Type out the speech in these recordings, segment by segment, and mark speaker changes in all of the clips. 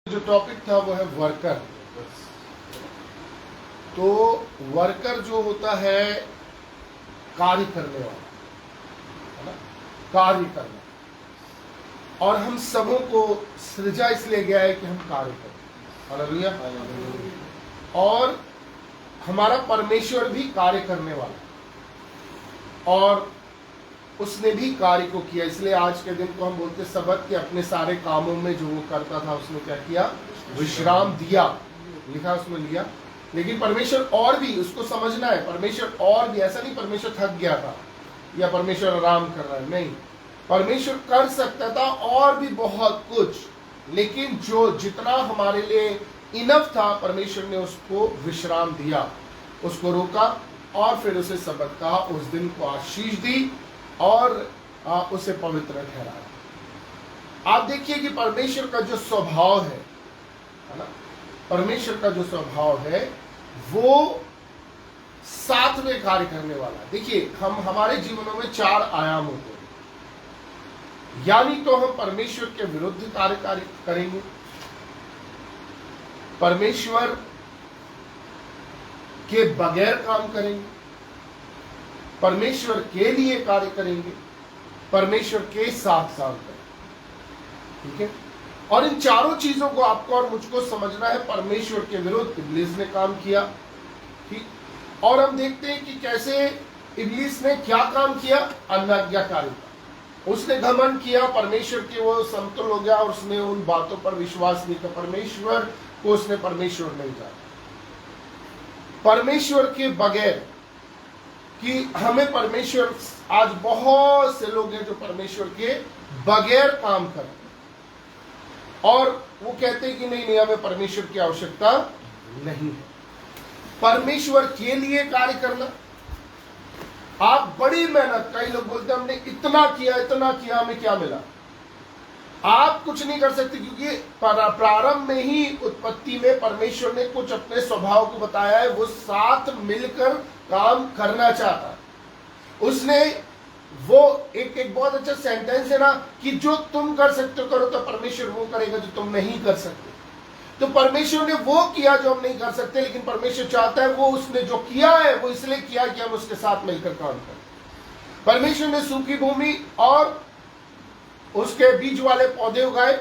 Speaker 1: जो टॉपिक था वो है वर्कर। तो वर्कर जो होता है कार्य करने वाला, है ना, कार्य करना। और हम सबों को सृजा इसलिए गया है कि हम कार्य करें। हालेलुया। और हमारा परमेश्वर भी कार्य करने वाला, और उसने भी कार्य को किया। इसलिए आज के दिन को हम बोलते सबत कि अपने सारे कामों में जो वो करता था उसने क्या किया? विश्राम दिया। लिखा उसमें लिया। लेकिन परमेश्वर और भी, उसको समझना है, परमेश्वर और भी, ऐसा नहीं परमेश्वर थक गया था या परमेश्वर आराम कर रहा है, नहीं। परमेश्वर कर सकता था और भी बहुत कुछ, लेकिन जो जितना हमारे लिए इनफ था परमेश्वर ने उसको विश्राम दिया, उसको रोका और फिर उसे सबत कहा, उस दिन को आशीष दी और उसे पवित्र ठहराया। आप देखिए कि परमेश्वर का जो स्वभाव है ना, परमेश्वर का जो स्वभाव है वो साथ में कार्य करने वाला। देखिए हम हमारे जीवनों में 4 आयाम होते हैं। यानी तो हम परमेश्वर के विरुद्ध कार्य करेंगे, परमेश्वर के बगैर काम करेंगे, परमेश्वर के लिए कार्य करेंगे, परमेश्वर के साथ काम करेंगे। ठीक है। और इन चारों चीजों को आपको और मुझको समझना है। परमेश्वर के विरुद्ध इब्लीस ने काम किया, ठीक। और हम देखते हैं कि कैसे इब्लीस ने क्या काम किया? अनाज्ञाकारिता। उसने घमंड किया, परमेश्वर के वो समतुल हो गया और उसने उन बातों पर विश्वास नहीं किया। परमेश्वर को उसने परमेश्वर नहीं जाना। परमेश्वर के बगैर, कि हमें परमेश्वर, आज बहुत से लोग हैं जो परमेश्वर के बगैर काम करते हैं और वो कहते हैं कि नहीं हमें परमेश्वर की आवश्यकता नहीं है। परमेश्वर के लिए कार्य करना, आप बड़ी मेहनत, कई लोग बोलते हैं हमने इतना किया हमें क्या मिला? आप कुछ नहीं कर सकते, क्योंकि प्रारंभ में ही, उत्पत्ति में परमेश्वर ने कुछ अपने स्वभाव को बताया है। वो साथ मिलकर काम करना चाहता है। उसने वो एक बहुत अच्छा सेंटेंस है ना कि जो तुम कर सकते हो करो, तो परमेश्वर वो करेगा जो तुम नहीं कर सकते। तो परमेश्वर ने वो किया जो हम नहीं कर सकते, लेकिन परमेश्वर चाहता है वो उसने जो किया है वो इसलिए किया कि हम उसके साथ मिलकर काम करें। परमेश्वर ने सूखी भूमि और उसके बीज वाले पौधे उगाए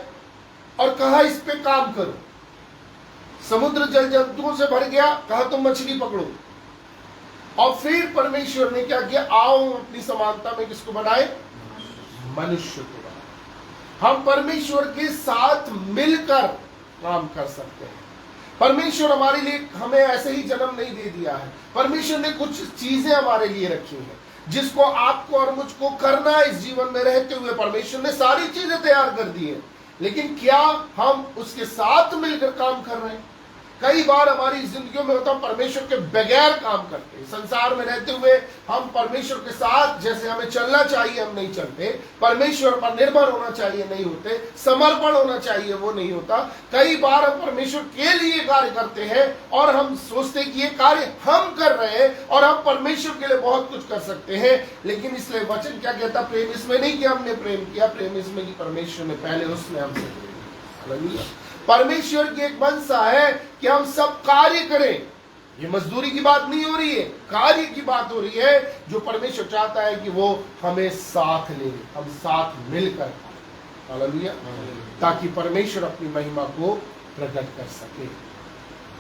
Speaker 1: और कहा इस पे काम करो। समुद्र जल जंतुओं से भर गया, कहा तुम मछली पकड़ो। और फिर परमेश्वर ने क्या किया? आओ अपनी समानता में किसको बनाए? मनुष्य को बनाए। हम परमेश्वर के साथ मिलकर काम कर सकते हैं। परमेश्वर हमारे लिए, हमें ऐसे ही जन्म नहीं दे दिया है। परमेश्वर ने कुछ चीजें हमारे लिए रखी हैं जिसको आपको और मुझको करना है। इस जीवन में रहते हुए परमेश्वर ने सारी चीजें तैयार कर दी है, लेकिन क्या हम उसके साथ मिलकर काम कर रहे हैं? कई बार हमारी जिंदगियों में होता है परमेश्वर के बगैर काम करते हैं। संसार में रहते हुए हम परमेश्वर के साथ जैसे हमें चलना चाहिए हम नहीं चलते, परमेश्वर पर निर्भर होना चाहिए नहीं होते, समर्पण होना चाहिए वो नहीं होता। कई बार हम परमेश्वर के लिए कार्य करते हैं और हम सोचते हैं कि ये कार्य हम कर रहे हैं और हम परमेश्वर के लिए बहुत कुछ कर सकते हैं। लेकिन इसलिए वचन क्या कहता? प्रेम इसमें नहीं कि हमने प्रेम किया, प्रेम इसमें कि परमेश्वर ने पहले उसने हमसे प्रेम किया। परमेश्वर की एक मनसा है कि हम सब कार्य करें। ये मजदूरी की बात नहीं हो रही है, कार्य की बात हो रही है। जो परमेश्वर चाहता है कि वो हमें साथ ले, हम साथ मिलकर, हालेलुया, ताकि परमेश्वर अपनी महिमा को प्रकट कर सके।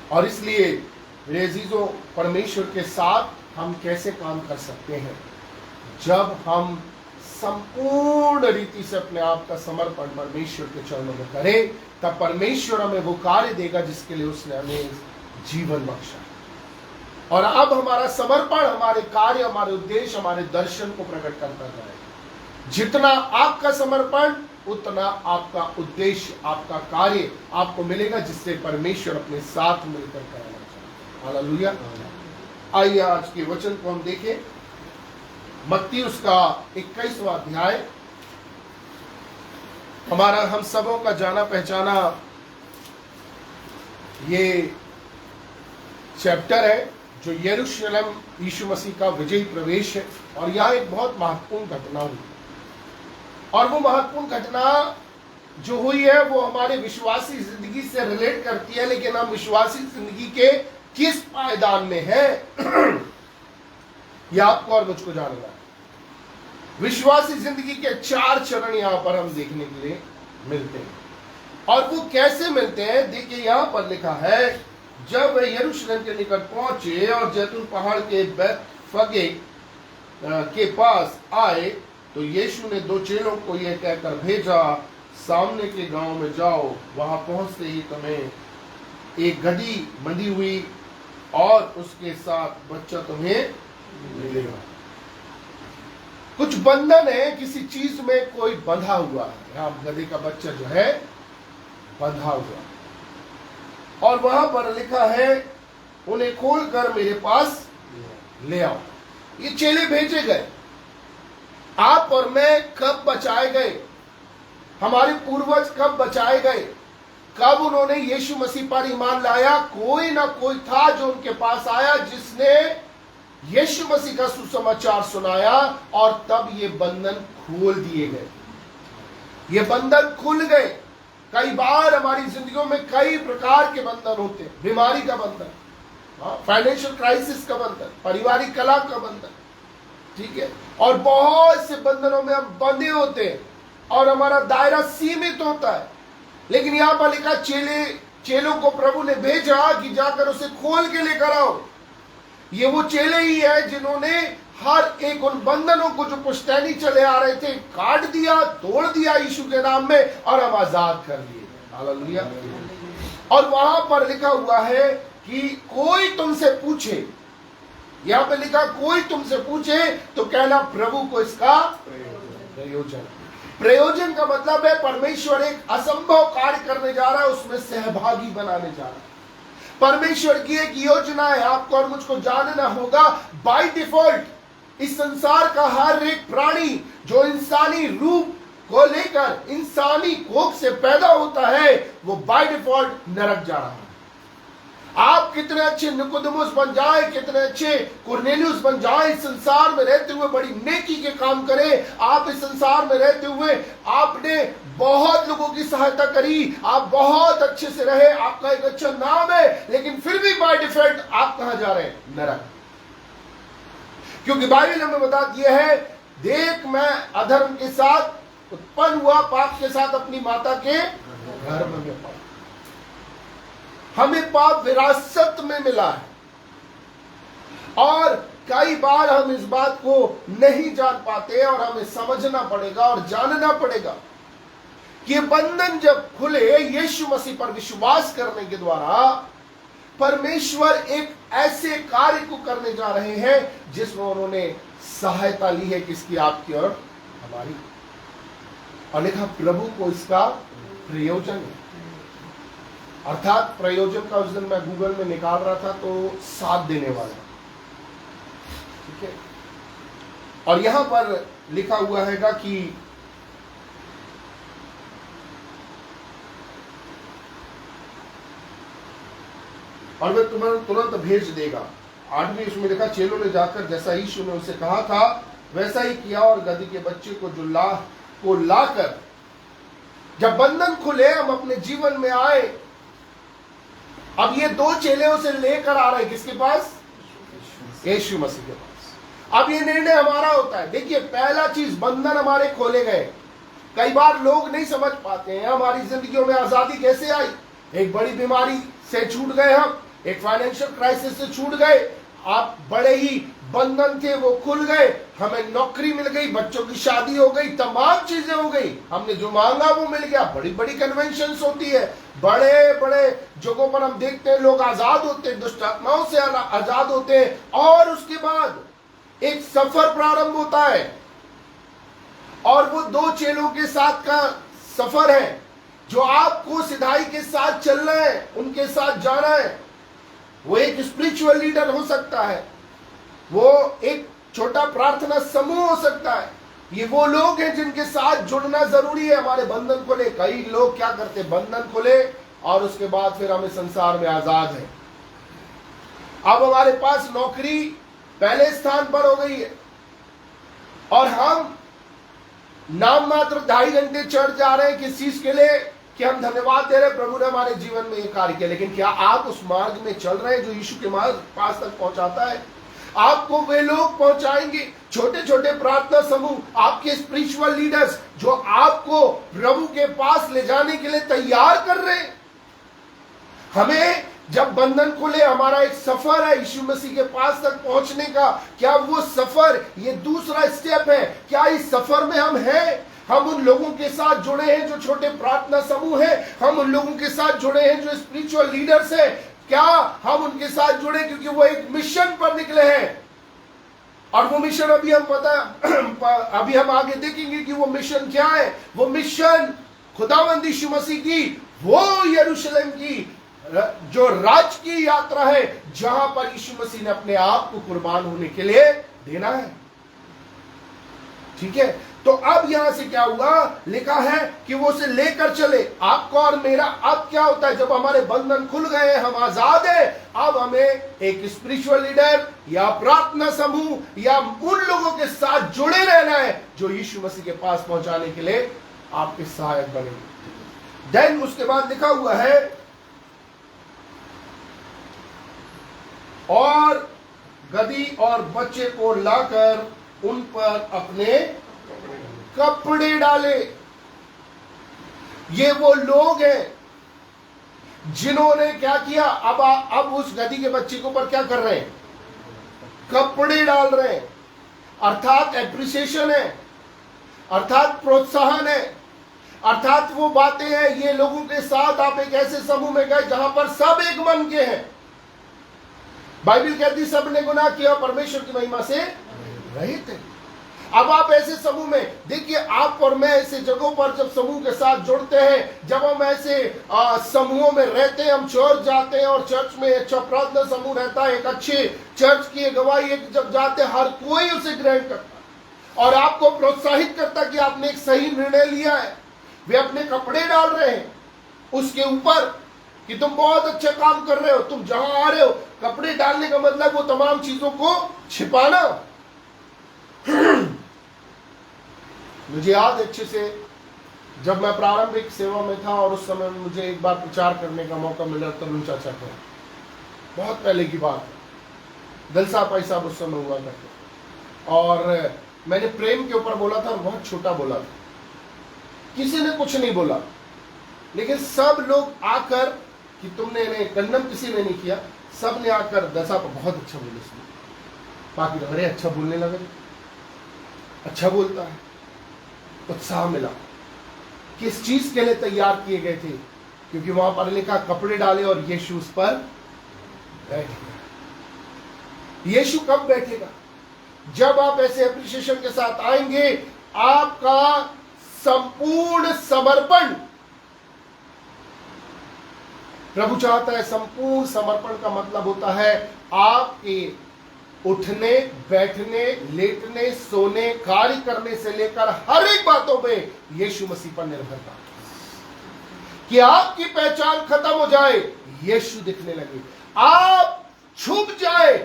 Speaker 1: और इसलिए मेरे अजीजों, परमेश्वर के साथ हम कैसे काम कर सकते हैं? जब हम संपूर्ण रीति से अपने आप का समर्पण परमेश्वर के चरणों में करें, तब परमेश्वर हमें वो कार्य देगा जिसके लिए उसने हमें जीवन बख्शा। और अब हमारा समर्पण, हमारे कार्य, हमारे उद्देश्य, हमारे दर्शन को प्रकट करता जाएगा। जितना आपका समर्पण, उतना आपका उद्देश्य, आपका कार्य आपको मिलेगा, जिससे परमेश्वर अपने साथ मिलकर कराना चाहता है। हालेलुया। आइए आज के वचन को हम देखें। मत्ती उसका 21वां अध्याय, हमारा हम सबों का जाना पहचाना ये चैप्टर है जो यरूशलेम यीशु मसीह का विजयी प्रवेश है। और यह एक बहुत महत्वपूर्ण घटना हुई, और वो महत्वपूर्ण घटना जो हुई है वो हमारे विश्वासी जिंदगी से रिलेट करती है, लेकिन हम विश्वासी जिंदगी के किस पायदान में है यह आपको और मुझको जानना है। विश्वासी जिंदगी के 4 चरण यहां पर हम देखने के लिए मिलते हैं, और वो कैसे मिलते हैं देखिए यहां पर लिखा है, जब वे यरूशलेम के निकट पहुंचे और जैतून पहाड़ के बैतफगे के पास आए तो यीशु ने 2 चेलों को यह कहकर भेजा, सामने के गांव में जाओ, वहां पहुंचते ही तुम्हें एक गधी बंधी हुई और उसके साथ बच्चा तुम्हें मिलेगा। कुछ बंधन है, किसी चीज में कोई बंधा हुआ है, यहां गधे का बच्चा जो है बंधा हुआ, और वहां पर लिखा है उन्हें खोलकर मेरे पास ले आओ। ये चेले भेजे गए। आप और मैं कब बचाए गए? हमारे पूर्वज कब बचाए गए? कब उन्होंने यीशु मसीह पर ईमान लाया? कोई ना कोई था जो उनके पास आया, जिसने यीशु मसीह का सुसमाचार सुनाया, और तब ये बंधन खोल दिए गए, ये बंधन खुल गए। कई बार हमारी जिंदगियों में कई प्रकार के बंधन होते हैं, बीमारी का बंधन, फाइनेंशियल क्राइसिस का बंधन, पारिवारिक कलह का बंधन, ठीक है, और बहुत से बंधनों में हम बंधे होते हैं और हमारा दायरा सीमित होता है। लेकिन यहां पर लिखा चेलों को प्रभु ने भेजा कि जाकर उसे खोल के लेकर आओ। ये वो चेले ही है जिन्होंने हर एक उन बंधनों को जो पुश्तैनी चले आ रहे थे काट दिया, तोड़ दिया यीशु के नाम में, और हम आजाद कर लिए। हालेलुया। और वहां पर लिखा हुआ है कि कोई तुमसे पूछे, यहां पे लिखा कोई तुमसे पूछे तो कहना प्रभु को इसका प्रयोजन का मतलब है परमेश्वर एक असंभव कार्य करने जा रहा है, उसमें सहभागी बनाने जा रहा है। परमेश्वर की एक योजना है, आपको और मुझको जानना होगा। बाय डिफॉल्ट इस संसार का हर एक प्राणी जो इंसानी रूप को लेकर इंसानी कोख से पैदा होता है, वो बाय डिफॉल्ट नरक जा रहा है। आप कितने अच्छे निकोदेमुस बन जाए, कितने अच्छे कुरनेलियुस बन जाए, इस संसार में रहते हुए बड़ी नेकी के काम करें, आप इस संसार में रहते हुए आपने बहुत लोगों की सहायता करी, आप बहुत अच्छे से रहे, आपका एक अच्छा नाम है, लेकिन फिर भी बाय डिफॉल्ट आप कहां जा रहे हैं? नरक। क्योंकि बाइबल हमें बता दिया है, देख मैं अधर्म के साथ उत्पन्न हुआ, पाप के साथ अपनी माता के गर्भ में पड़ा। हमें पाप विरासत में मिला है, और कई बार हम इस बात को नहीं जान पाते, और हमें समझना पड़ेगा और जानना पड़ेगा कि बंधन जब खुले यीशु मसीह पर विश्वास करने के द्वारा, परमेश्वर एक ऐसे कार्य को करने जा रहे हैं जिसमें उन्होंने सहायता ली है, किसकी? आपकी और हमारी। और लिखा प्रभु को इसका प्रयोजन है। अर्थात प्रयोजन का उस दिन मैं गूगल में निकाल रहा था तो साथ देने वाला, ठीक है। और यहां पर लिखा हुआ हैगा कि और वे तुम्हें तुरंत भेज देगा। 8वीं उसमें लिखा, चेलों ने जाकर जैसा यीशु ने उसे कहा था वैसा ही किया, और गधी के बच्चे को लाकर जब बंधन खुले, हम अपने जीवन में आए। अब ये 2 चेले उसे लेकर आ रहे हैं, किसके पास? यीशु मसीह के पास। अब ये निर्णय हमारा होता है। देखिए, पहला चीज, बंधन हमारे खोले गए। कई बार लोग नहीं समझ पाते हैं हमारी जिंदगियों में आजादी कैसे आई। एक बड़ी बीमारी से छूट गए हम, एक फाइनेंशियल क्राइसिस से छूट गए, आप बड़े ही बंधन थे वो खुल गए, हमें नौकरी मिल गई, बच्चों की शादी हो गई, तमाम चीजें हो गई, हमने जो मांगा वो मिल गया। बड़ी बड़ी कन्वेंशंस होती है, बड़े बड़े जगहों पर हम देखते हैं लोग आजाद होते हैं, दुष्ट आत्माओं से आजाद होते हैं, और उसके बाद एक सफर प्रारंभ होता है, और वो 2 चेलों के साथ का सफर है जो आपको सिधाई के साथ चलना है, उनके साथ जाना है। वो एक स्पिरिचुअल लीडर हो सकता है, वो एक छोटा प्रार्थना समूह हो सकता है, ये वो लोग हैं जिनके साथ जुड़ना जरूरी है हमारे बंधन खुले। कई लोग क्या करते, बंधन खुले और उसके बाद फिर हम इस संसार में आजाद हैं। अब हमारे पास नौकरी पहले स्थान पर हो गई है, और हम नाम मात्र 2.5 घंटे चर्च जा रहे हैं किस चीज के लिए? कि हम धन्यवाद दे रहे हैं प्रभु ने हमारे जीवन में ये कार्य किया, लेकिन क्या आप उस मार्ग में चल रहे हैं जो यीशु के मार्ग पास तक पहुंचाता है? आपको वे लोग पहुंचाएंगे, छोटे छोटे प्रार्थना समूह, आपके स्पिरिचुअल लीडर्स जो आपको प्रभु के पास ले जाने के लिए तैयार कर रहे हैं। हमें जब बंधन खुले, हमारा एक सफर है यीशु मसीह के पास तक पहुंचने का, क्या वो सफर ये दूसरा स्टेप है? क्या इस सफर में हम हैं? हम उन लोगों के साथ जुड़े हैं जो छोटे प्रार्थना समूह हैं, हम उन लोगों के साथ जुड़े हैं जो स्पिरिचुअल लीडर्स हैं, क्या हम उनके साथ जुड़े क्योंकि वो एक मिशन पर निकले हैं? और वो मिशन अभी हम आगे देखेंगे कि वो मिशन क्या है। वो मिशन खुदावंद यीशु मसीह की वो यरूशलेम की जो राज की यात्रा है, जहां पर यीशु मसीह ने अपने आप को कुर्बान होने के लिए देना है। ठीक है, तो अब यहां से क्या हुआ, लिखा है कि वो उसे लेकर चले आपको और मेरा। अब क्या होता है, जब हमारे बंधन खुल गए, हम आजाद हैं, अब हमें एक स्पिरिचुअल लीडर या प्रार्थना समूह या उन लोगों के साथ जुड़े रहना है जो यीशु मसीह के पास पहुंचाने के लिए आपके सहायक बनेंगे। देन उसके बाद लिखा हुआ है, और गधी और बच्चे को लाकर उन पर अपने कपड़े डाले। ये वो लोग हैं जिन्होंने क्या किया, अब उस गधी के बच्चे के ऊपर क्या कर रहे हैं? कपड़े डाल रहे हैं, अर्थात एप्रिसिएशन है, अर्थात प्रोत्साहन है, अर्थात वो बातें हैं। ये लोगों के साथ आप एक ऐसे समूह में गए जहां पर सब एक मन के हैं। बाइबल कहती सबने गुनाह किया, परमेश्वर की महिमा से रहित है। अब आप ऐसे समूह में देखिए, आप और मैं ऐसे जगहों पर जब समूह के साथ जुड़ते हैं, जब हम ऐसे समूहों में रहते हैं, हम चर्च जाते हैं और चर्च में अच्छा प्रार्थना समूह रहता है, एक अच्छे चर्च की गवाही एक जब जाते हैं, हर कोई उसे ग्रहण करता और आपको प्रोत्साहित करता कि आपने एक सही निर्णय लिया है। वे अपने कपड़े डाल रहे हैं उसके ऊपर कि तुम बहुत अच्छा काम कर रहे हो, तुम जहां आ रहे हो। कपड़े डालने का मतलब वो तमाम चीजों को छिपाना। मुझे याद अच्छे से, जब मैं प्रारंभिक सेवा में था और उस समय मुझे एक बार प्रचार करने का मौका मिला तरुण चाचा को, बहुत पहले की बात है, दलसा भाई साहब उस समय हुआ करते, और मैंने प्रेम के ऊपर बोला था और बहुत छोटा बोला था, किसी ने कुछ नहीं बोला, लेकिन सब लोग आकर कि तुमने इन्हें कंडम किसी ने नहीं किया, सब ने आकर दलसा पर बहुत अच्छा बोले, बाकी अरे अच्छा बोलने लगे, अच्छा बोलता है। उत्साह मिला। किस चीज के लिए तैयार किए गए थे? क्योंकि वहां पर लिखा कपड़े डाले और यीशु उस पर बैठेगा। यीशु कब बैठेगा? जब आप ऐसे एप्रिसिएशन के साथ आएंगे, आपका संपूर्ण समर्पण। प्रभु चाहता है, संपूर्ण समर्पण का मतलब होता है आपके उठने, बैठने, लेटने, सोने, कार्य करने से लेकर हर एक बातों में यीशु मसीह पर निर्भरता, कि आपकी पहचान खत्म हो जाए, यीशु दिखने लगे, आप छुप जाए,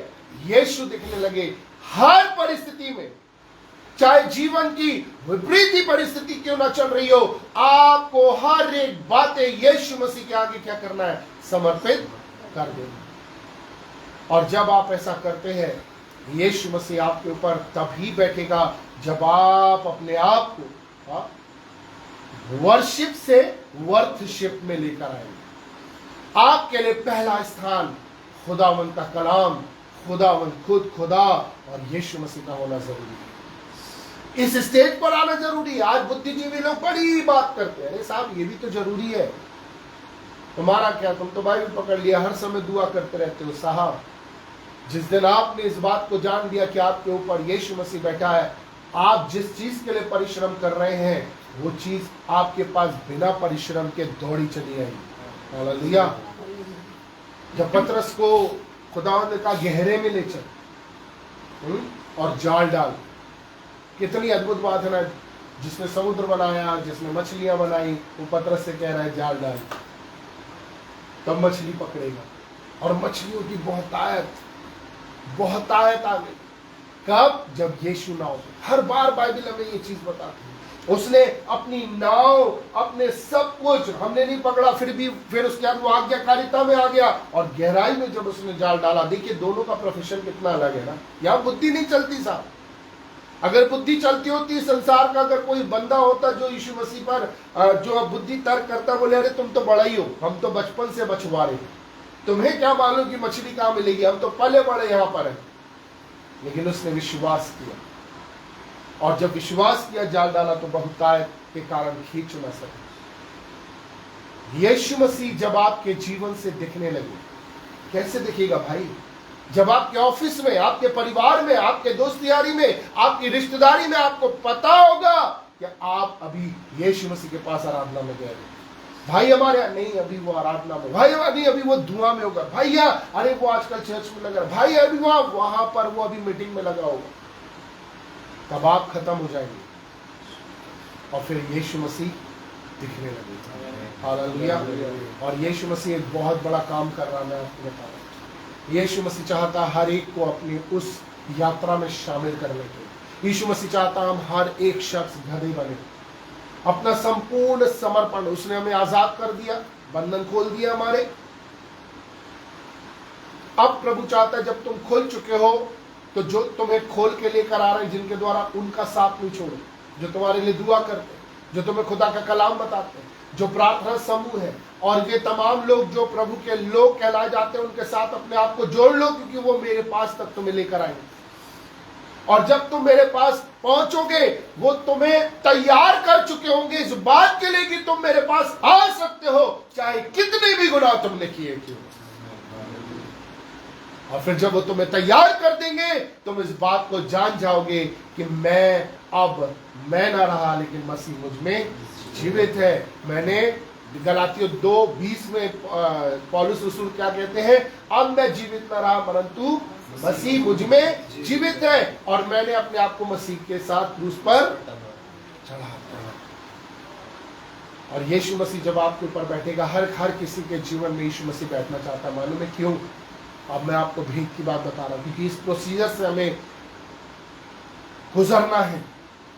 Speaker 1: यीशु दिखने लगे। हर परिस्थिति में, चाहे जीवन की विपरीत परिस्थिति क्यों ना चल रही हो, आपको हर एक बातें यीशु मसीह के आगे क्या करना है? समर्पित कर देना। और जब आप ऐसा करते हैं, यीशु मसीह आपके ऊपर तभी बैठेगा जब आप अपने आप को वर्शिप से वर्थशिप में लेकर आएंगे। आपके लिए पहला स्थान खुदावंद का कलाम, खुदावंद खुद खुदा और यीशु मसीह का होना जरूरी है। इस स्टेज पर आना जरूरी है। आज बुद्धिजीवी लोग बड़ी बात करते हैं, अरे साहब ये भी तो जरूरी है, तुम्हारा क्या, तुम तो बाइबल पकड़ लिया, हर समय दुआ करते रहते हो। साहब, जिस दिन आपने इस बात को जान लिया कि आपके ऊपर यीशु मसीह बैठा है, आप जिस चीज के लिए परिश्रम कर रहे हैं, वो चीज आपके पास बिना परिश्रम के दौड़ी चली आएगी। हालेलुया। जब पतरस को खुदा ने कहा गहरे में ले चल और जाल डाल, कितनी अद्भुत बात है ना। जिसने समुद्र बनाया, जिसने मछलियां बनाई, वो पतरस से कह रहा है जाल डाल, तब मछली पकड़ेगा। और मछलियों की बहुतायत आ गई। कब? जब यीशु ना हो। हर बार बाइबल हमें ये चीज बताती है। उसने अपनी नाव, अपने सब कुछ, हमने नहीं पकड़ा फिर उसके बाद वो आज्ञाकारिता में आ गया और गहराई में जब उसने जाल डाला। देखिए दोनों का प्रोफेशन कितना अलग है ना। यहां बुद्धि नहीं चलती साहब। अगर बुद्धि चलती होती, संसार का अगर कोई बंदा होता जो यीशु मसीह पर जो बुद्धि तर्क करता, बोले अरे तुम तो बड़ा ही हो, हम तो बचपन से मछुआरे, तुम्हें क्या मालूम कि मछली कहां मिलेगी, हम तो पले बड़े यहां पर है। लेकिन उसने विश्वास किया, और जब विश्वास किया, जाल डाला, तो बहुतायत के कारण खींच न सके। यीशु मसीह जब आपके जीवन से दिखने लगे, कैसे दिखेगा भाई? जब आपके ऑफिस में, आपके परिवार में, आपके दोस्त यारी में, आपकी रिश्तेदारी में आपको पता होगा कि आप अभी यीशु मसीह के पास आराधना में गए। भाई हमारे यहाँ नहीं, अभी वो आराधना में, भाई नहीं अभी वो धुआं में होगा, भाई यहाँ अरे वो आजकल चर्च में लगा, भाई अभी वहां पर वो अभी मीटिंग में लगा होगा। तब आप खत्म हो जाएंगे और फिर यीशु मसीह दिखने लगे। हालेलुया। और यीशु मसीह एक बहुत बड़ा काम कर रहा है, मैं आपको बता रहा हूं। यीशु मसीह चाहता हर एक को अपनी उस यात्रा में शामिल करने के। यीशु मसीह चाहता हम हर एक शख्स गधे बने, अपना संपूर्ण समर्पण। उसने हमें आजाद कर दिया, बंधन खोल दिया हमारे। अब प्रभु चाहता है जब तुम खुल चुके हो तो जो तुम्हें खोल के लेकर आ रहे हैं, जिनके द्वारा उनका साथ नहीं छोड़ो, जो तुम्हारे लिए दुआ करते हैं, जो तुम्हें खुदा का कलाम बताते हैं, जो प्रार्थना समूह है, और ये तमाम लोग जो प्रभु के लोग कहलाए जाते हैं, उनके साथ अपने आप को जोड़ लो, क्योंकि वो मेरे पास तक तुम्हें लेकर आएंगे। और जब तुम मेरे पास पहुंचोगे, वो तुम्हें तैयार कर चुके होंगे इस बात के लिए कि तुम मेरे पास आ सकते हो, चाहे कितने भी गुनाह तुमने किए क्यों। और फिर जब वो तुम्हें तैयार कर देंगे, तुम इस बात को जान जाओगे कि मैं ना रहा, लेकिन मसीह मुझ में जीवित है। मैंने गलातियों 2:20 में पौलुस रसूल क्या कहते हैं? अब मैं जीवित न रहा, परंतु मसीह मुझ में जीवित है, और मैंने अपने आप को मसीह के साथ क्रूस पर चढ़ा दिया। और यीशु मसीह जब आपके ऊपर बैठेगा, हर किसी के जीवन में यीशु मसीह बैठना चाहता है। मालूम है क्यों? अब मैं आपको भेद की बात बता रहा हूं, क्योंकि इस प्रोसीजर से हमें गुजरना है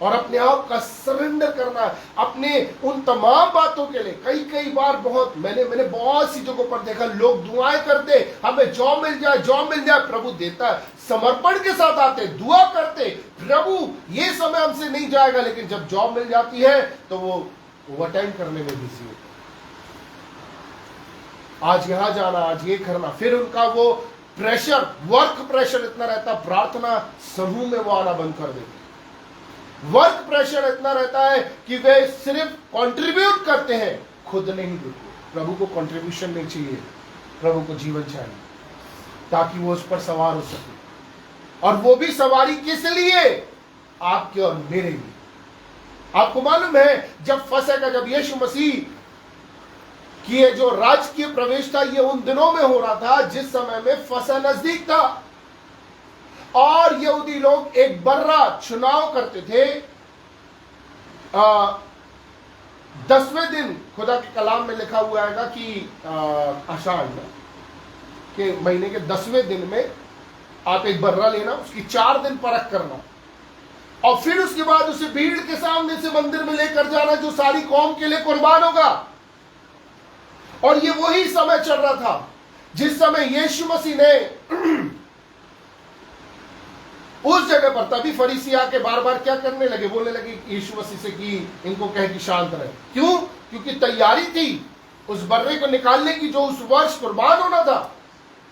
Speaker 1: और अपने आप का सरेंडर करना है, अपने उन तमाम बातों के लिए। कई बार मैंने बहुत सी जगहों पर देखा, लोग दुआएं करते, हमें जॉब मिल जाए, प्रभु देता है, समर्पण के साथ आते, दुआ करते, प्रभु ये समय हमसे नहीं जाएगा, लेकिन जब जॉब मिल जाती है तो वो ओवरटाइम करने में बिजी होते, आज यहां जाना, आज ये करना। फिर उनका वो प्रेशर, वर्क प्रेशर इतना रहता, प्रार्थना समूह में वो आना बंद कर देते। वर्क प्रेशर इतना रहता है कि वे सिर्फ कंट्रीब्यूट करते हैं, खुद नहीं देते। प्रभु को कंट्रीब्यूशन नहीं चाहिए, प्रभु को जीवन चाहिए, ताकि वो उस पर सवार हो सके। और वो भी सवारी किस लिए? आपके और मेरे लिए। आपको मालूम है, जब यीशु मसीह कि ये जो राजकीय प्रवेश था, ये उन दिनों में हो रहा था जिस समय में फसह नजदीक था, और यहूदी लोग एक बर्रा चुनाव करते थे। 10वें दिन, खुदा के कलाम में लिखा हुआ है कि आषाढ़ के महीने के 10वें दिन में आप एक बर्रा लेना, उसकी 4 दिन परख करना, और फिर उसके बाद उसे भीड़ के सामने से मंदिर में लेकर जाना, जो सारी कौम के लिए कुर्बान होगा। और ये वही समय चल रहा था जिस समय यीशु मसीह ने उस जगह पर, तभी फरीसी आके बार बार क्या करने लगे? बोलने लगे यीशु मसीह से कि इनको कहे कि शांत रहे। क्यों? क्योंकि तैयारी थी उस बर्रे को निकालने की जो उस वर्ष कुर्बान होना था।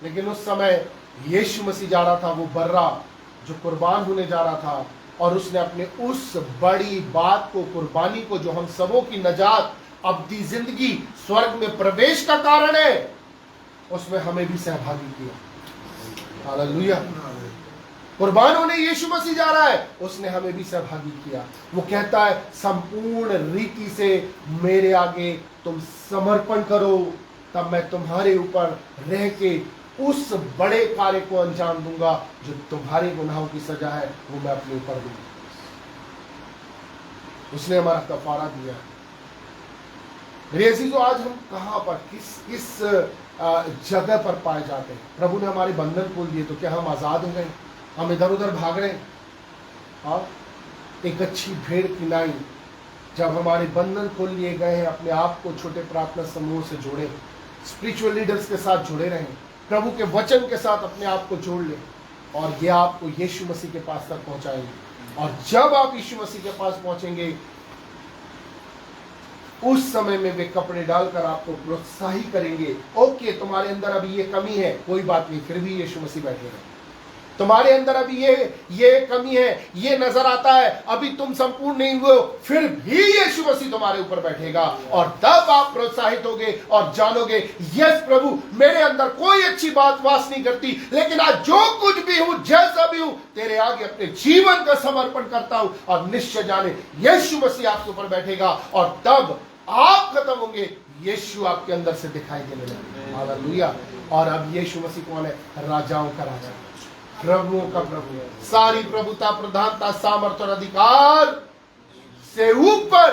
Speaker 1: लेकिन उस समय यीशु मसीह जा रहा था, वो बर्रा जो कुर्बान होने जा रहा था, और उसने अपने उस बड़ी बात को, कुर्बानी को, जो हम सबों की नजात, अब्दी जिंदगी, स्वर्ग में प्रवेश का कारण है, उसमें हमें भी सहभागी किया। हालेलुया। कुर्बान होने यीशु मसीह जा रहा है, उसने हमें भी सहभागी किया। वो कहता है संपूर्ण रीति से मेरे आगे तुम समर्पण करो, तब मैं तुम्हारे ऊपर रह के उस बड़े कार्य को अंजाम दूंगा, जो तुम्हारे गुनाहों की सजा है वो मैं अपने ऊपर दूंगा। उसने हमारा कफारा दिया। रेजी, जो आज हम कहां पर, किस जगह पर पाए जाते हैं? प्रभु ने हमारे बंधन खोल दिए, तो क्या हम आजाद हो गए? हम इधर उधर भाग रहे हैं? हाँ, एक अच्छी भेड़ की नाई जब हमारे बंधन खोल लिए गए हैं, अपने आप को छोटे प्रार्थना समूह से जोड़े, स्पिरिचुअल लीडर्स के साथ जुड़े रहें, प्रभु के वचन के साथ अपने आप को जोड़ लें, और ये आपको यीशु मसीह के पास तक पहुंचाएंगे। और जब आप यीशु मसीह के पास पहुंचेंगे, उस समय में वे कपड़े डालकर आपको प्रोत्साहित करेंगे। ओके, तुम्हारे अंदर अभी ये कमी है, कोई बात नहीं, फिर भी यीशु मसीह बैठे रहे। तुम्हारे अंदर अभी ये कमी है, ये नजर आता है, अभी तुम संपूर्ण नहीं हुए हो, फिर भी यीशु मसीह तुम्हारे ऊपर बैठेगा। और तब आप प्रोत्साहित होगे और जानोगे, यस प्रभु, मेरे अंदर कोई अच्छी बात वास नहीं करती, लेकिन आज जो कुछ भी हूं, जैसा भी हूं, तेरे आगे अपने जीवन का समर्पण करता हूं। और निश्चय जाने यीशु मसीह आपके ऊपर बैठेगा, और तब आप खत्म होंगे, यीशु आपके अंदर से दिखाई देने लगेगा। हालेलुया। और अब यीशु मसीह कौन है? राजाओं का राजा, प्रभुओं का प्रभु, सारी प्रभुता, प्रधानता, सामर्थ्य और अधिकार से ऊपर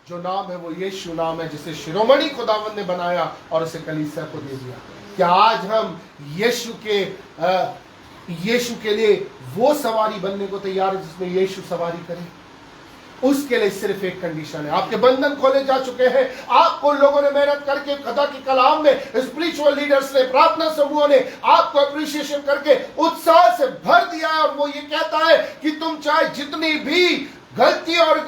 Speaker 1: जो नाम है वो यीशु नाम है, जिसे शिरोमणि खुदावंद ने बनाया और उसे कलीसिया को दे दिया। क्या आज हम यीशु के लिए वो सवारी बनने को तैयार है जिसमें यीशु सवारी करे? उसके लिए सिर्फ एक कंडीशन है। आपके बंधन खोले जा चुके हैं, आपको लोगों ने मेहनत करके, खुदा के कलाम में, स्पिरिचुअल लीडर्स ने, प्रार्थना समूहों ने आपको अप्रिशिएशन करके उत्साह से भर दिया है। और वो ये कहता है कि तुम चाहे जितनी भी गलती और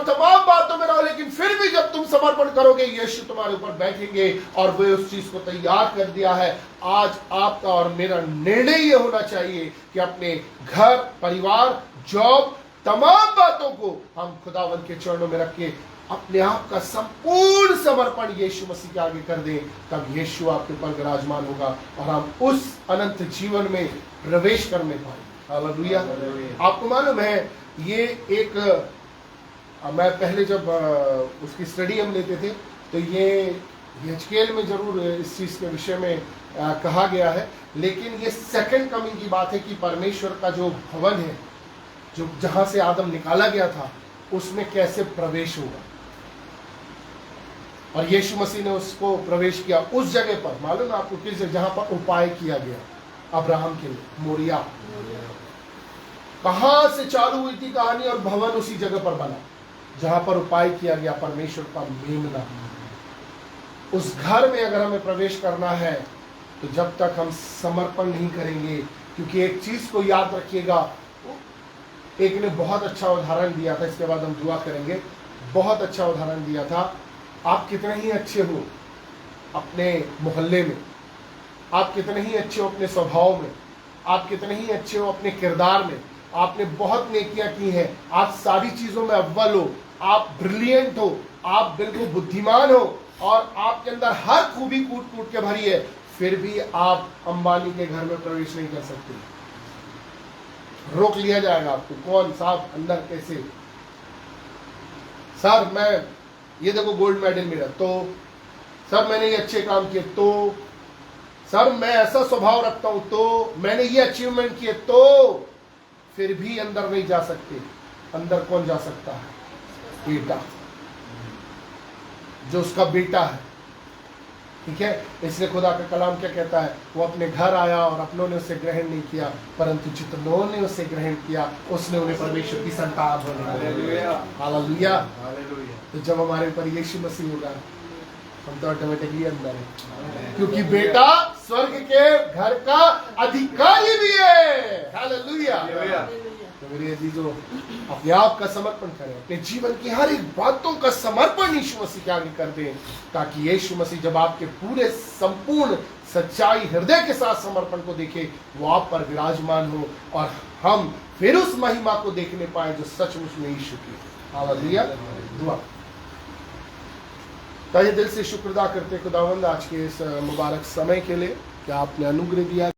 Speaker 1: तमाम बातों में रहो, लेकिन फिर भी जब तुम समर्पण करोगे, यीशु तुम्हारे ऊपर बैठेंगे। और वे उस चीज को तैयार कर दिया है। आज आपका और मेरा निर्णय ये होना चाहिए कि अपने घर, परिवार, जॉब, तमाम बातों को हम खुदावंद के चरणों में रख के अपने आप का संपूर्ण समर्पण यीशु मसीह के आगे कर दें। तब यीशु आपके ऊपर विराजमान होगा और हम उस अनंत जीवन में प्रवेश करने पाएंगे। हालेलुया। आपको मालूम है, ये एक मैं पहले जब उसकी स्टडी हम लेते थे, तो ये यहेजकेल में जरूर इस चीज के विषय में कहा गया है, लेकिन ये सेकंड कमिंग की बात है कि परमेश्वर का जो भवन है, जो जहां से आदम निकाला गया था, उसमें कैसे प्रवेश होगा। और यीशु मसीह ने उसको प्रवेश किया उस जगह पर, मालूम है आपको किस जगह? जहां पर उपाय किया गया अब्राहम के लिए, मोरिया। कहां से चालू हुई थी कहानी, और भवन उसी जगह पर बना जहां पर उपाय किया गया, परमेश्वर का मेमना। उस घर में अगर हमें प्रवेश करना है, तो जब तक हम समर्पण नहीं करेंगे, क्योंकि एक चीज को याद रखिएगा, एक ने बहुत अच्छा उदाहरण दिया था, इसके बाद हम दुआ करेंगे। बहुत अच्छा उदाहरण दिया था, आप कितने ही अच्छे हो अपने मोहल्ले में, आप कितने ही अच्छे हो अपने स्वभाव में, आप कितने ही अच्छे हो अपने किरदार में, आपने बहुत नेकियां की हैं, आप सारी चीजों में अव्वल हो, आप ब्रिलियंट हो, आप बिल्कुल बुद्धिमान हो, और आपके अंदर हर खूबी कूट कूट के भरी है, फिर भी आप अंबानी के घर में प्रवेश नहीं कर सकते। रोक लिया जाएगा आपको, कौन साहब अंदर कैसे? सर मैं ये देखो गोल्ड मेडल मेरा, तो सर मैंने ये अच्छे काम किए, तो सर मैं ऐसा स्वभाव रखता हूं, तो मैंने ये अचीवमेंट किए, तो फिर भी अंदर नहीं जा सकते। अंदर कौन जा सकता है? बेटा, जो उसका बेटा है। ठीक है, इसलिए खुदा का कलाम क्या कहता है? वो अपने घर आया और अपनों ने उसे ग्रहण नहीं किया, परंतु जितनों ने उसे ग्रहण किया, उसने उन्हें परमेश्वर की संतान बनाया। हालेलुया। तो जब हमारे ऊपर यीशु मसीह होगा, हम तो ऑटोमेटिकली अंदर है, क्योंकि बेटा स्वर्ग के घर का अधिकारी भी है। हालेलुया। तो मेरे अजीजों, अपने आप का समर्पण करें, अपने जीवन की हर एक बातों का समर्पण यीशु मसीह के आगे कर दें, ताकि यीशु मसीह जब आपके पूरे संपूर्ण सच्चाई हृदय के साथ समर्पण को देखे, वो आप पर विराजमान हो, और हम फिर उस महिमा को देखने पाए जो सचमुच में यीशु की। हालेलुया। दुआ। तहे दिल से शुक्र अदा करते खुदावंद आज के इस मुबारक समय के लिए कि आपने अनुग्रह दिया।